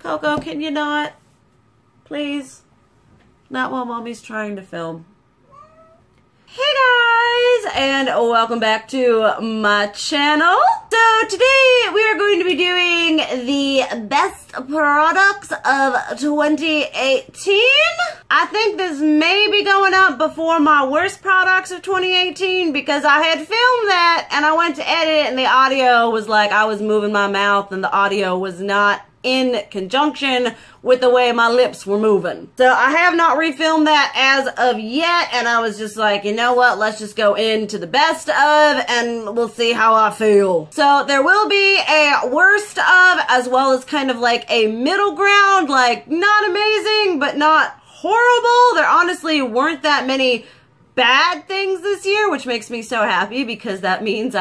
Coco, can you not? Please? Not while Mommy's trying to film. Hey guys, and welcome back to my channel. So today we are going to be doing the best products of 2018. I think this may be going up before my worst products of 2018 because I had filmed that and I went to edit it and the audio was like I was moving my mouth and the audio was not in conjunction with the way my lips were moving. So I have not refilmed that as of yet, and I was just like, you know what, let's just go into the best of and we'll see how I feel. So there will be a worst of as well as kind of like a middle ground, like not amazing but not horrible. There honestly weren't that many bad things this year, which makes me so happy because that means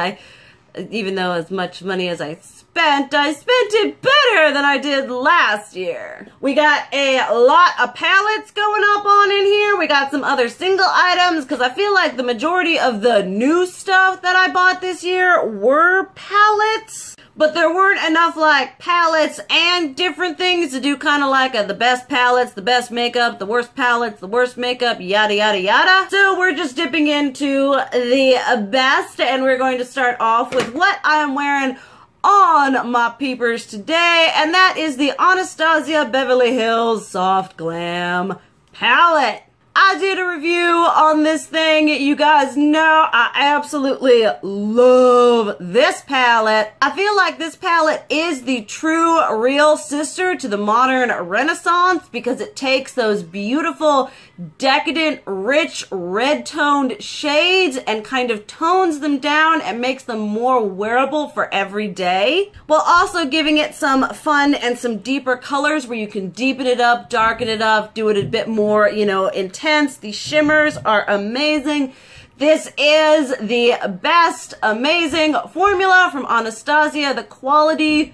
even though as much money as I spent it better than I did last year. We got a lot of palettes going up on in here. We got some other single items because I feel like the majority of the new stuff that I bought this year were palettes. But there weren't enough like palettes and different things to do kind of like the best palettes, the best makeup, the worst palettes, the worst makeup, yada yada yada. So we're just dipping into the best and we're going to start off with what I'm wearing on my peepers today, and that is the Anastasia Beverly Hills Soft Glam palette. I did a review on this thing. You guys know I absolutely love this palette. I feel like this palette is the true real sister to the modern Renaissance because it takes those beautiful, decadent, rich, red-toned shades and kind of tones them down and makes them more wearable for every day, while also giving it some fun and some deeper colors where you can deepen it up, darken it up, do it a bit more, you know, intense. The shimmers are amazing. This is the best amazing formula from Anastasia. The quality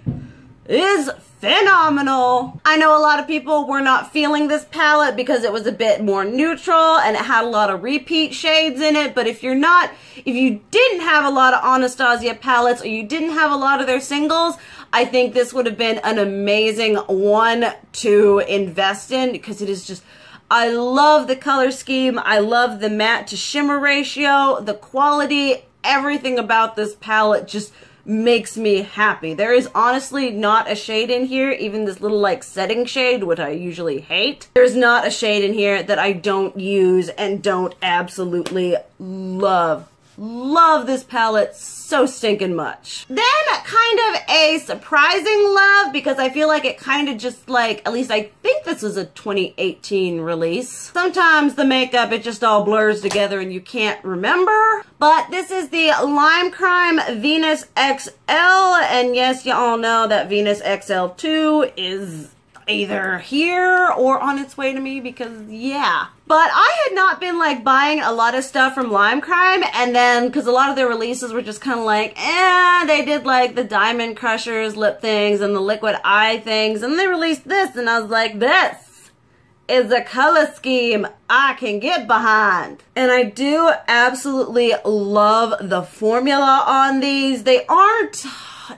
is phenomenal. I know a lot of people were not feeling this palette because it was a bit more neutral and it had a lot of repeat shades in it, but if you didn't have a lot of Anastasia palettes or you didn't have a lot of their singles, I think this would have been an amazing one to invest in because it is just, I love the color scheme. I love the matte to shimmer ratio, the quality, everything about this palette just makes me happy. There is honestly not a shade in here, even this little like setting shade, which I usually hate. There's not a shade in here that I don't use and don't absolutely love. Love this palette so stinking much. Then kind of a surprising love because I feel like it kind of just like, at least I think this was a 2018 release. Sometimes the makeup, it just all blurs together and you can't remember. But this is the Lime Crime Venus XL, and yes, you all know that Venus XL2 is either here or on its way to me because yeah. But I had not been like buying a lot of stuff from Lime Crime, and then because a lot of their releases were just kind of like they did like the Diamond Crushers lip things and the liquid eye things, and they released this and I was like, this is a color scheme I can get behind. And I do absolutely love the formula on these. They aren't,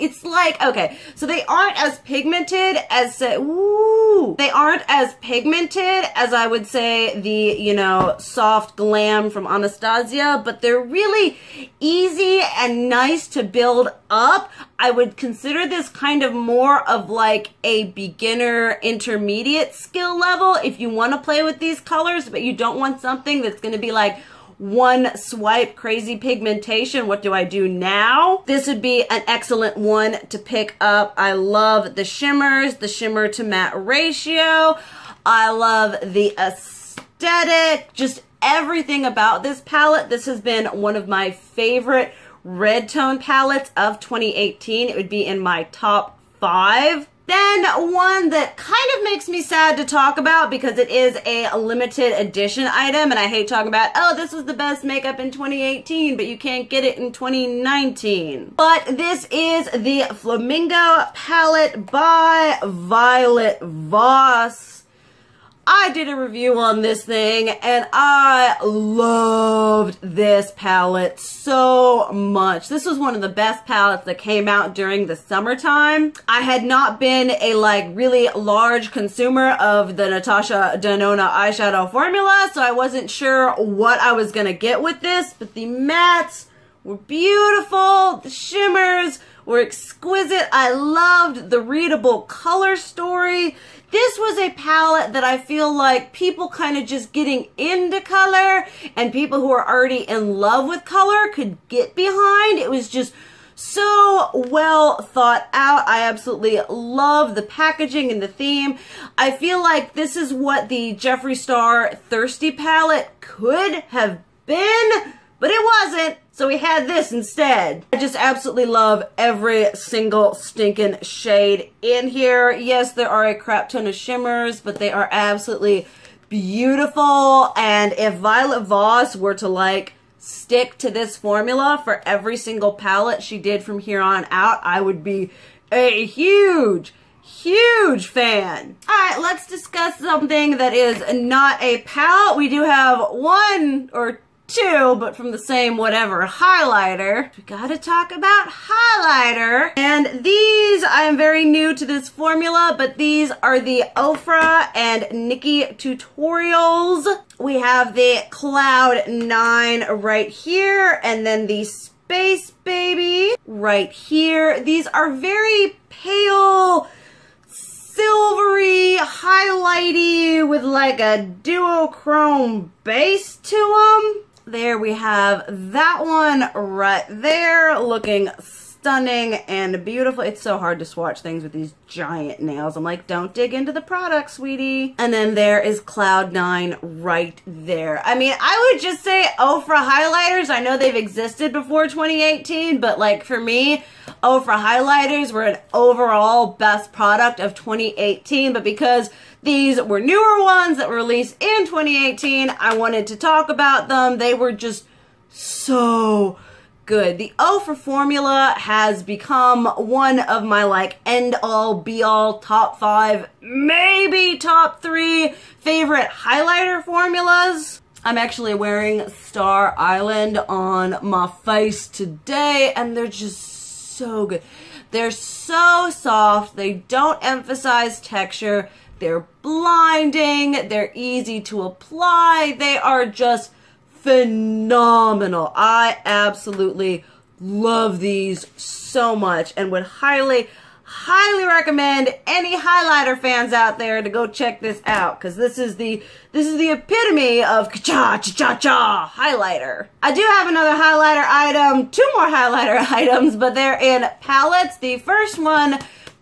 it's like, okay, so they aren't as pigmented as, they aren't as pigmented as I would say the, you know, Soft Glam from Anastasia, but they're really easy and nice to build up. I would consider this kind of more of like a beginner intermediate skill level if you want to play with these colors, but you don't want something that's going to be like one swipe crazy pigmentation. What do I do now? This would be an excellent one to pick up. I love the shimmers, the shimmer to matte ratio. I love the aesthetic, just everything about this palette. This has been one of my favorite red tone palettes of 2018. It would be in my top 5. Then one that kind of makes me sad to talk about because it is a limited edition item and I hate talking about, oh, this was the best makeup in 2018, but you can't get it in 2019. But this is the Flamingo palette by Violet Voss. I did a review on this thing and I loved this palette so much. This was one of the best palettes that came out during the summertime. I had not been a like really large consumer of the Natasha Denona eyeshadow formula, so I wasn't sure what I was gonna get with this, but the mattes were beautiful, the shimmers were exquisite. I loved the readable color story. This was a palette that I feel like people kind of just getting into color and people who are already in love with color could get behind. It was just so well thought out. I absolutely love the packaging and the theme. I feel like this is what the Jeffree Star Thirsty palette could have been, but it wasn't. So we had this instead. I just absolutely love every single stinking shade in here. Yes, there are a crap ton of shimmers, but they are absolutely beautiful. And if Violet Voss were to like stick to this formula for every single palette she did from here on out, I would be a huge fan. All right, let's discuss something that is not a palette. We do have one or two, but from the same whatever highlighter. We gotta talk about highlighter. And these, I am very new to this formula, but these are the Ofra and Nikki tutorials. We have the Cloud 9 right here, and then the Space Baby right here. These are very pale, silvery, highlighty with like a duochrome base to them. There we have that one right there, looking stunning and beautiful. It's so hard to swatch things with these giant nails. I'm like, don't dig into the product, sweetie. And then there is Cloud 9 right there. I mean, I would just say Ofra highlighters. I know they've existed before 2018, but like for me, Ofra highlighters were an overall best product of 2018, but because these were newer ones that were released in 2018, I wanted to talk about them. They were just so good. The Ofra formula has become one of my like end-all, be-all, top 5, maybe top 3 favorite highlighter formulas. I'm actually wearing Star Island on my face today, and they're just so good. They're so soft. They don't emphasize texture. They're blinding. They're easy to apply. They are just phenomenal. I absolutely love these so much and would highly recommend any highlighter fans out there to go check this out, because this is the epitome of cha-cha-cha-cha highlighter. I do have another highlighter item, 2 more highlighter items, but they're in palettes. The first one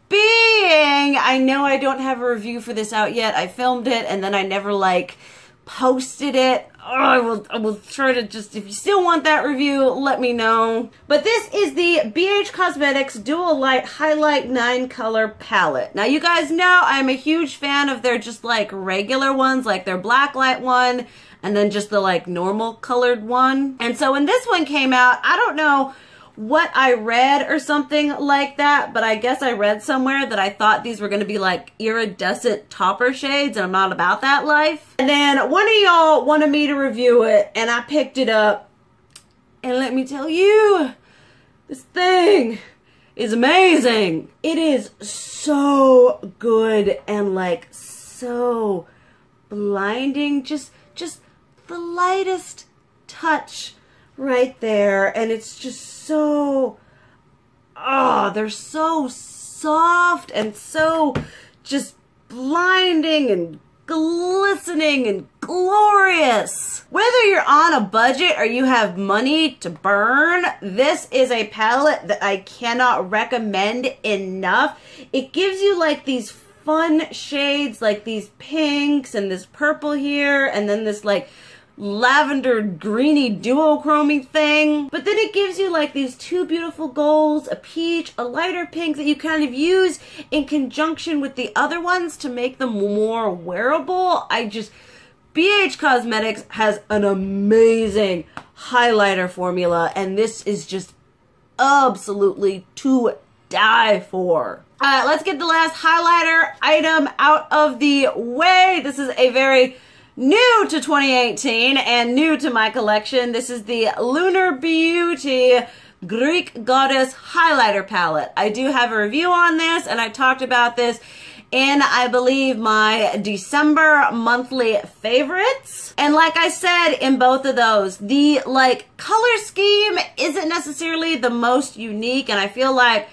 being, I know I don't have a review for this out yet. I filmed it and then I never like posted it. Oh, I will try to just, if you still want that review, let me know. But this is the BH Cosmetics Dual Light Highlight 9 Color Palette. Now you guys know I'm a huge fan of their just like regular ones, like their black light one, and then just the like normal colored one. And so when this one came out, I don't know what I read or something like that, but I guess I read somewhere that I thought these were going to be like iridescent topper shades, and I'm not about that life. And then one of y'all wanted me to review it, and I picked it up, and let me tell you, this thing is amazing. It is so good and like so blinding. Just the lightest touch right there, and it's just so, they're so soft and so just blinding and glistening and glorious. Whether you're on a budget or you have money to burn, this is a palette that I cannot recommend enough. It gives you like these fun shades, like these pinks and this purple here, and then this like lavender greeny duochroming thing, but then it gives you like these 2 beautiful golds, a peach, a lighter pink that you kind of use in conjunction with the other ones to make them more wearable. BH Cosmetics has an amazing highlighter formula, and this is just absolutely to die for. Alright, let's get the last highlighter item out of the way. This is a very new to 2018 and new to my collection. This is the Lunar Beauty Greek Goddess Highlighter Palette. I do have a review on this, and I talked about this in, I believe, my December monthly favorites. And like I said in both of those, the color scheme isn't necessarily the most unique, and I feel like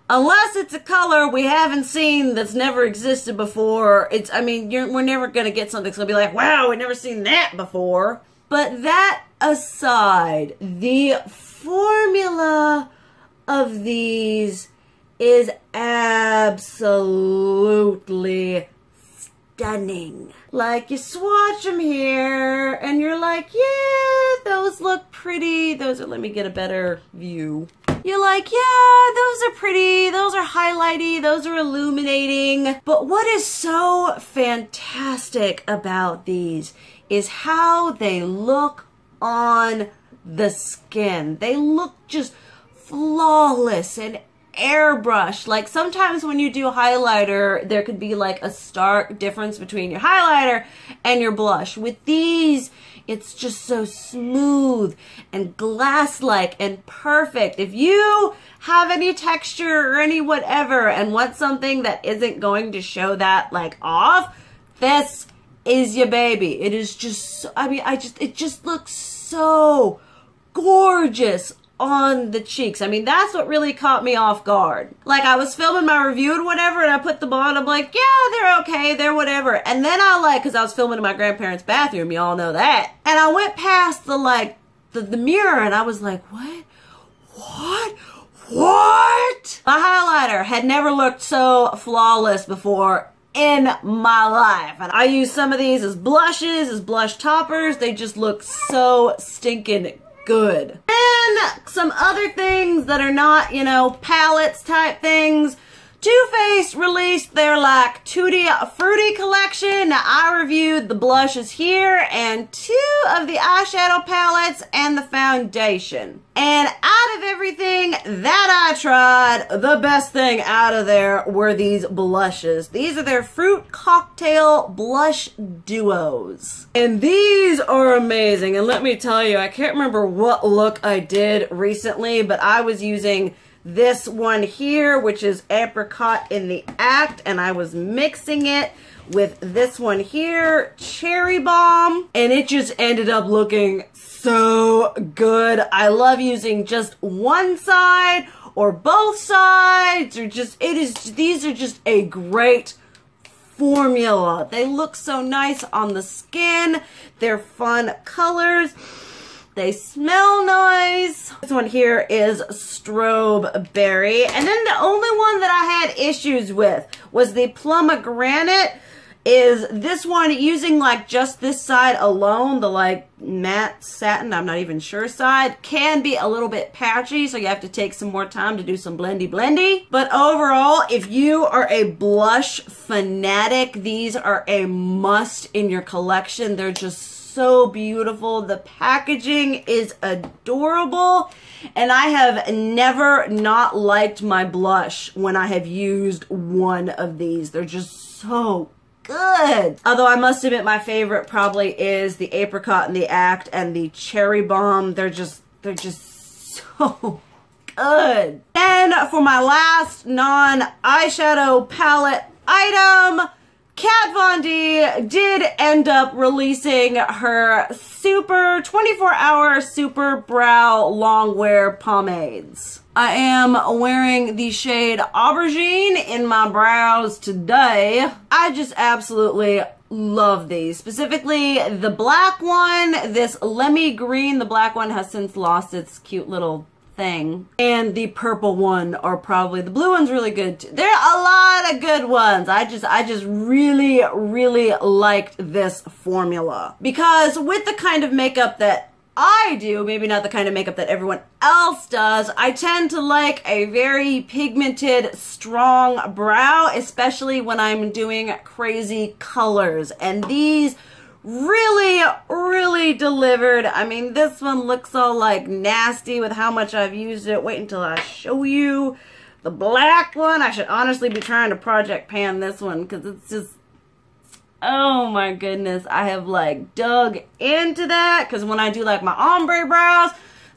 unless it's a color we haven't seen that's never existed before, we're never gonna get something that's gonna be like, wow, we've never seen that before. But that aside, the formula of these is absolutely stunning. Like, you swatch them here and you're like, yeah, those look pretty. Let me get a better view. You're like, yeah, those are pretty, those are highlighty, those are illuminating. But what is so fantastic about these is how they look on the skin. They look just flawless and airbrushed. Like, sometimes when you do highlighter, there could be like a stark difference between your highlighter and your blush. With these, it's just so smooth and glass-like and perfect. If you have any texture or any whatever and want something that isn't going to show that off, this is your baby. It is just, it just looks so gorgeous on the cheeks. That's what really caught me off guard. Like, I was filming my review and whatever, and I put them on, I'm like, yeah, they're okay, they're whatever. And then because I was filming in my grandparents' bathroom, y'all know that. And I went past the mirror, and I was like, what? My highlighter had never looked so flawless before in my life. And I use some of these as blushes, as blush toppers. They just look so stinking good. And some other things that are not, palettes type things. Too Faced released their Tutti Frutti collection. Now, I reviewed the blushes here and 2 of the eyeshadow palettes and the foundation. And out of everything that I tried, the best thing out of there were these blushes. These are their Fruit Cocktail Blush Duos. And these are amazing. And let me tell you, I can't remember what look I did recently, but I was using this one here, which is Apricot in the Act, and I was mixing it with this one here, Cherry Bomb, and it just ended up looking so good. I love using just one side or both sides, or these are just a great formula. They look so nice on the skin. They're fun colors. They smell nice. This one here is Strobe Berry. And then the only one that I had issues with was the Pomegranate. Is this one using just this side alone, the matte satin, I'm not even sure side, can be a little bit patchy, so you have to take some more time to do some blendy. But overall, if you are a blush fanatic, these are a must in your collection. They're just so beautiful. The packaging is adorable, and I have never not liked my blush when I have used one of these. They're just so good. Although I must admit my favorite probably is the Apricot in the Act and the Cherry Bomb. They're just so good. And for my last non-eyeshadow palette item, Kat Von D did end up releasing her super 24-hour super brow long wear pomades. I am wearing the shade Aubergine in my brows today. I just absolutely love these. Specifically the black one, this Lemmy Green. The black one has since lost its cute little thing. And the purple one, or probably the blue one's really good too. There are a lot of good ones. I just really liked this formula. Because with the kind of makeup that I do, maybe not the kind of makeup that everyone else does, I tend to like a very pigmented, strong brow, especially when I'm doing crazy colors. And these really delivered. I mean, this one looks all nasty with how much I've used it. Wait until I show you. the black one. I should honestly be trying to project pan this one because it's just, oh my goodness. I have like dug into that because when I do like my ombre brows,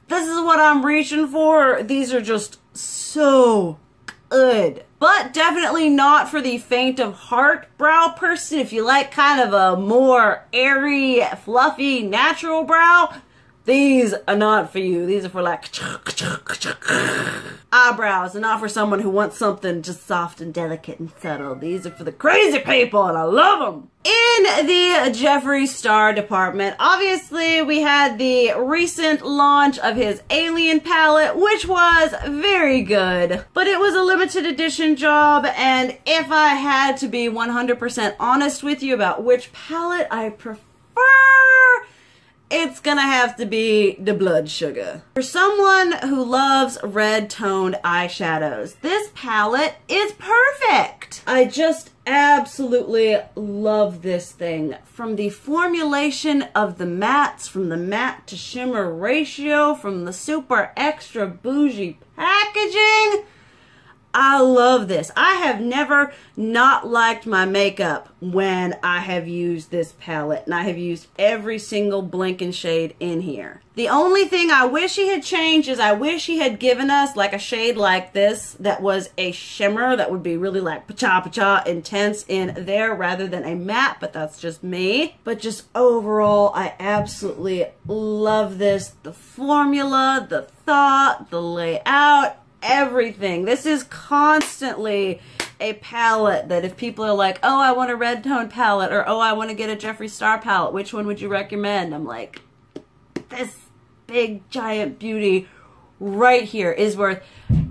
this is what I'm reaching for. These are just so good. But definitely not for the faint of heart brow person. If you like kind of a more airy, fluffy, natural brow, these are not for you. These are for like eyebrows and not for someone who wants something just soft and delicate and subtle. These are for the crazy people and I love them. In the Jeffree Star department, obviously we had the recent launch of his Alien palette, which was very good, but it was a limited edition job, and if I had to be 100% honest with you about which palette I prefer, it's gonna have to be the Blood Sugar. For someone who loves red toned eyeshadows, this palette is perfect. I just absolutely love this thing. From the formulation of the mattes, from the matte to shimmer ratio, from the super extra bougie packaging, I love this. I have never not liked my makeup when I have used this palette, and I have used every single blinking shade in here. The only thing I wish he had changed is I wish he had given us like a shade like this that was a shimmer that would be really like pa-cha intense in there rather than a matte, but that's just me. But just overall, I absolutely love this. The formula, the thought, the layout, everything. This is constantly a palette that if people are like, oh, I want a red tone palette, or oh, I want to get a Jeffree Star palette, which one would you recommend? I'm like, this big giant beauty right here is worth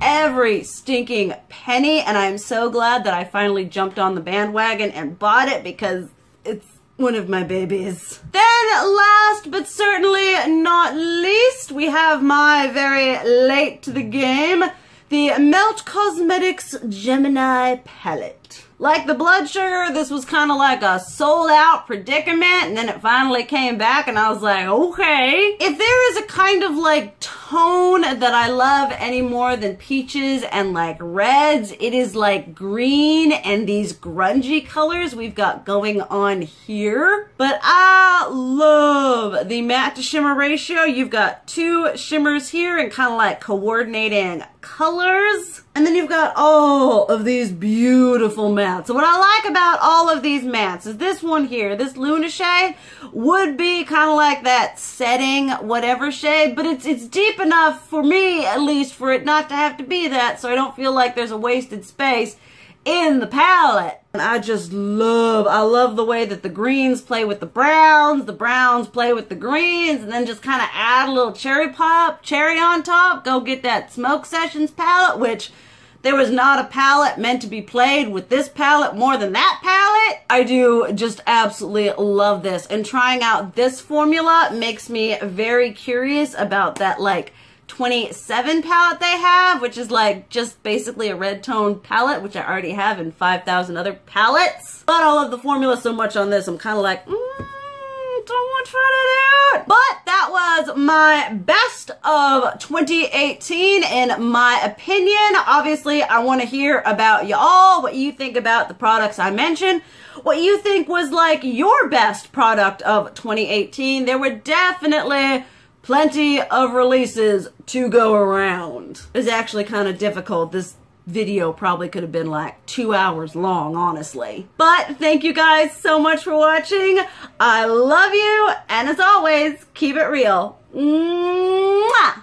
every stinking penny, and I'm so glad that I finally jumped on the bandwagon and bought it because it's one of my babies. Then last but certainly not least, we have my very late to the game, the Melt Cosmetics Gemini palette. Like the Blood Sugar, this was kind of like a sold out predicament, and then it finally came back and I was like, okay. If there is a kind of like tone that I love any more than peaches and like reds, it is like green and these grungy colors we've got going on here. But I love the matte to shimmer ratio. You've got two shimmers here and kind of like coordinating colors. And then you've got all of these beautiful mattes. So what I like about all of these mattes is this one here, this Lunar shade, would be kind of like that setting whatever shade, but it's deep enough for me, at least, for it not to have to be that, so I don't feel like there's a wasted space in the palette. And I just love the way that the greens play with the browns play with the greens, and then just kind of add a little cherry on top. Go get that Smoke Sessions palette, which there was not a palette meant to be played with this palette more than that palette. I do just absolutely love this, and trying out this formula makes me very curious about that like 27 palette they have, which is like just basically a red tone palette, which I already have in 5,000 other palettes. But I love the formula so much on this, I'm kind of like, don't want to try it out. But that was my best of 2018 in my opinion. Obviously, I want to hear about y'all, what you think about the products I mentioned, what you think was like your best product of 2018. There were definitely plenty of releases to go around. It's actually kind of difficult. This video probably could have been like 2 hours long, honestly. But thank you guys so much for watching. I love you, and as always, keep it real. Mwah!